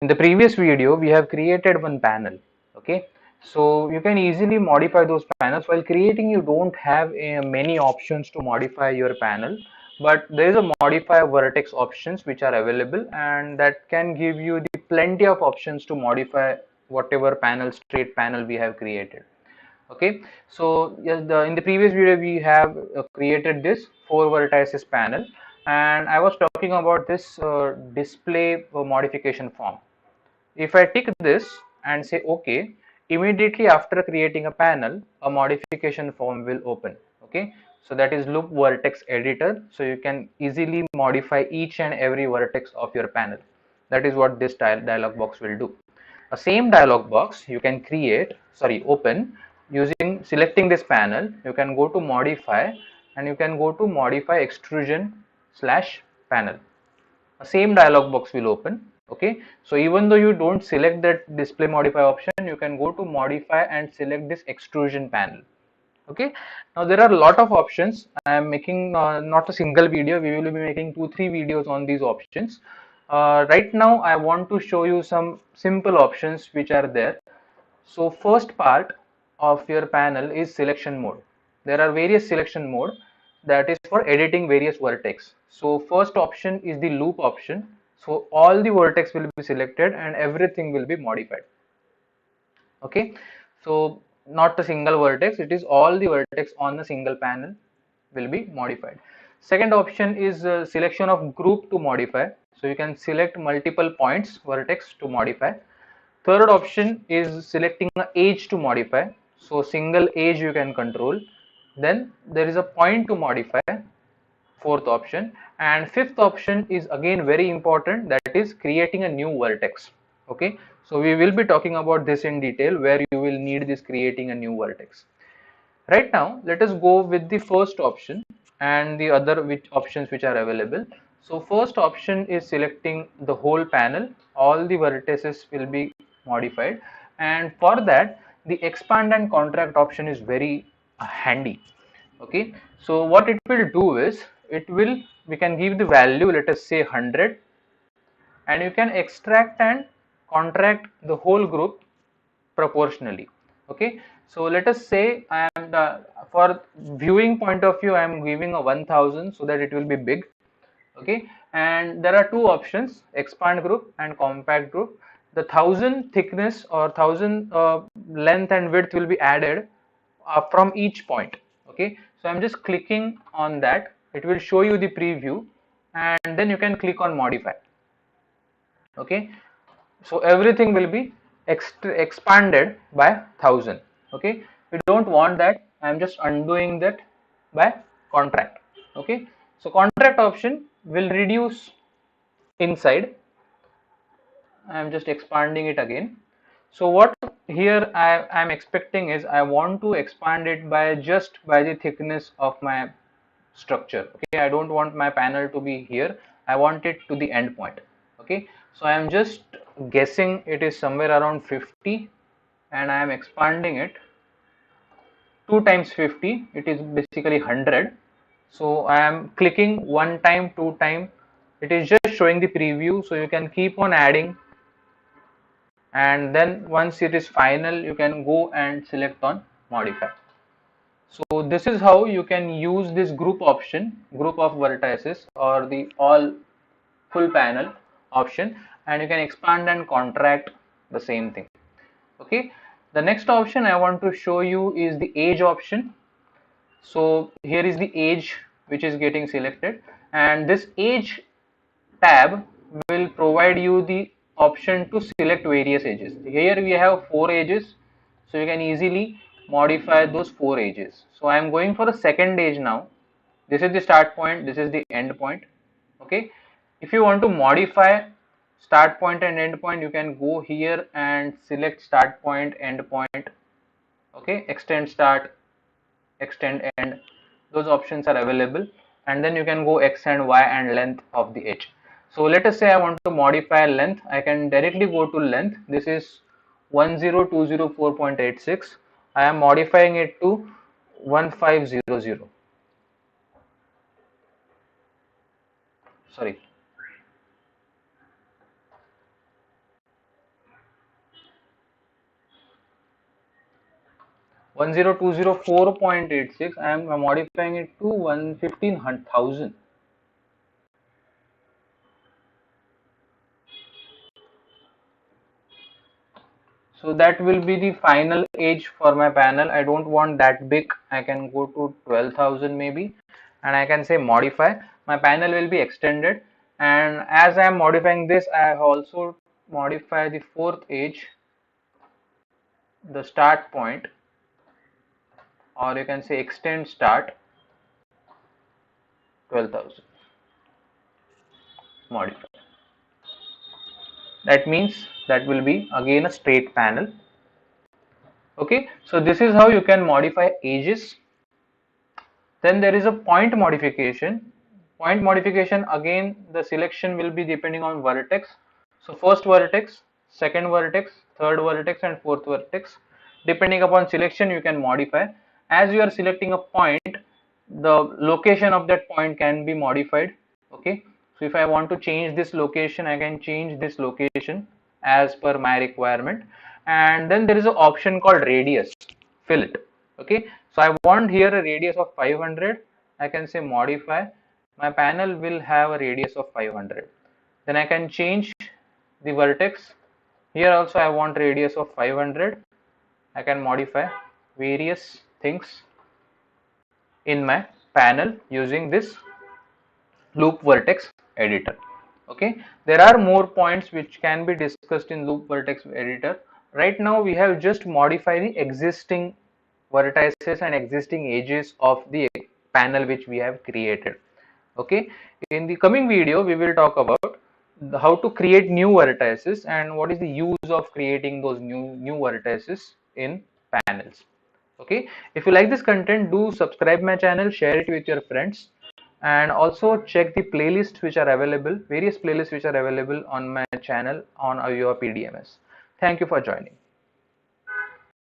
In the previous video, we have created one panel. Okay, so you can easily modify those panels. While creating, you don't have many options to modify your panel, but there is a modify vertex options which are available, and that can give you the plenty of options to modify whatever panel, straight panel we have created. Okay, so yes, in the previous video we have created this 4 vertices panel, and I was talking about this display modification form. If I tick this and say OK, immediately after creating a panel, a modification form will open. Okay, so that is loop vertex editor, so you can easily modify each and every vertex of your panel. That is what this dialog box will do. A same dialog box you can open using selecting this panel. You can go to modify, and you can go to modify extrusion slash panel. A same dialog box will open. Okay, so even though you don't select that display modify option, you can go to modify and select this extrusion panel. Okay, now there are a lot of options. I am making not a single video, we will be making 2-3 videos on these options. Right now I want to show you some simple options which are there. So first part of your panel is selection mode. There are various selection mode that is for editing various vertex. So first option is the loop option. So all the vertex will be selected and everything will be modified. Okay, so not a single vertex, it is all the vertex on a single panel will be modified. Second option is selection of group to modify. So you can select multiple points vertex to modify. Third option is selecting an edge to modify. So single edge you can control. Then there is a point to modify, fourth option. And fifth option is again very important, that is creating a new vertex. Okay, so we will be talking about this in detail, where you will need this creating a new vertex. Right now let us go with the first option and the other options which are available. So first option is selecting the whole panel, all the vertices will be modified, and for that the expand and contract option is very handy. Okay, so what it will do is, we can give the value, let us say 100, and you can extract and contract the whole group proportionally. Okay, so let us say I am for viewing point of view I am giving a 1000 so that it will be big. Okay, and there are two options, expand group and compact group. The 1000 thickness or 1000 length and width will be added from each point. Okay, so I'm just clicking on that, it will show you the preview, and then you can click on modify. Okay, so everything will be expanded by 1000. Okay, we don't want that, I'm just undoing that by contract. Okay, so contract option will reduce inside, I'm just expanding it again. So what here I am expecting is, I want to expand it by just by the thickness of my structure. Okay, I don't want my panel to be here, I want it to the end point. Okay, so I am just guessing it is somewhere around 50, and I am expanding it 2 times 50, it is basically 100. So I am clicking 1 time, 2 time, it is just showing the preview, so you can keep on adding, and then once it is final you can go and select on modify. So this is how you can use this group option, group of vertices, or the all full panel option, and you can expand and contract the same thing. Okay, the next option I want to show you is the edge option. So here is the edge which is getting selected, and this edge tab will provide you the option to select various edges. Here we have 4 edges, so you can easily modify those 4 edges. So I am going for the second edge now. This is the start point, this is the end point. Okay, if you want to modify start point and end point, you can go here and select start point, end point. Okay, extend start, extend end, those options are available, and then you can go x and y and length of the edge. So let us say I want to modify length, I can directly go to length, this is 10204.86, I am modifying it to 1500, sorry, 10204.86, I am modifying it to 115,000. So that will be the final age for my panel. I don't want that big. I can go to 12,000 maybe, and I can say modify. My panel will be extended, and as I am modifying this, I have also modify the fourth age, the start point, or you can say extend start 12,000. Modify. That means that will be again a straight panel. Okay, so this is how you can modify ages. Then there is a point modification. Point modification, again the selection will be depending on vertex. So first vertex, second vertex, third vertex and fourth vertex. Depending upon selection you can modify. As you are selecting a point, the location of that point can be modified. Okay, so if I want to change this location, I can change this location as per my requirement. And then there is an option called radius, fill it. Okay, so I want here a radius of 500. I can say modify. My panel will have a radius of 500. Then I can change the vertex. Here also I want radius of 500. I can modify various things in my panel using this loop vertex editor. Okay, there are more points which can be discussed in loop vertex editor. Right now we have just modified the existing vertices and existing edges of the panel which we have created. Okay, in the coming video we will talk about how to create new vertices and what is the use of creating those new vertices in panels. Okay, if you like this content, do subscribe my channel, share it with your friends, and also check the playlists which are available, various playlists which are available on my channel on AVEVA PDMS. Thank you for joining.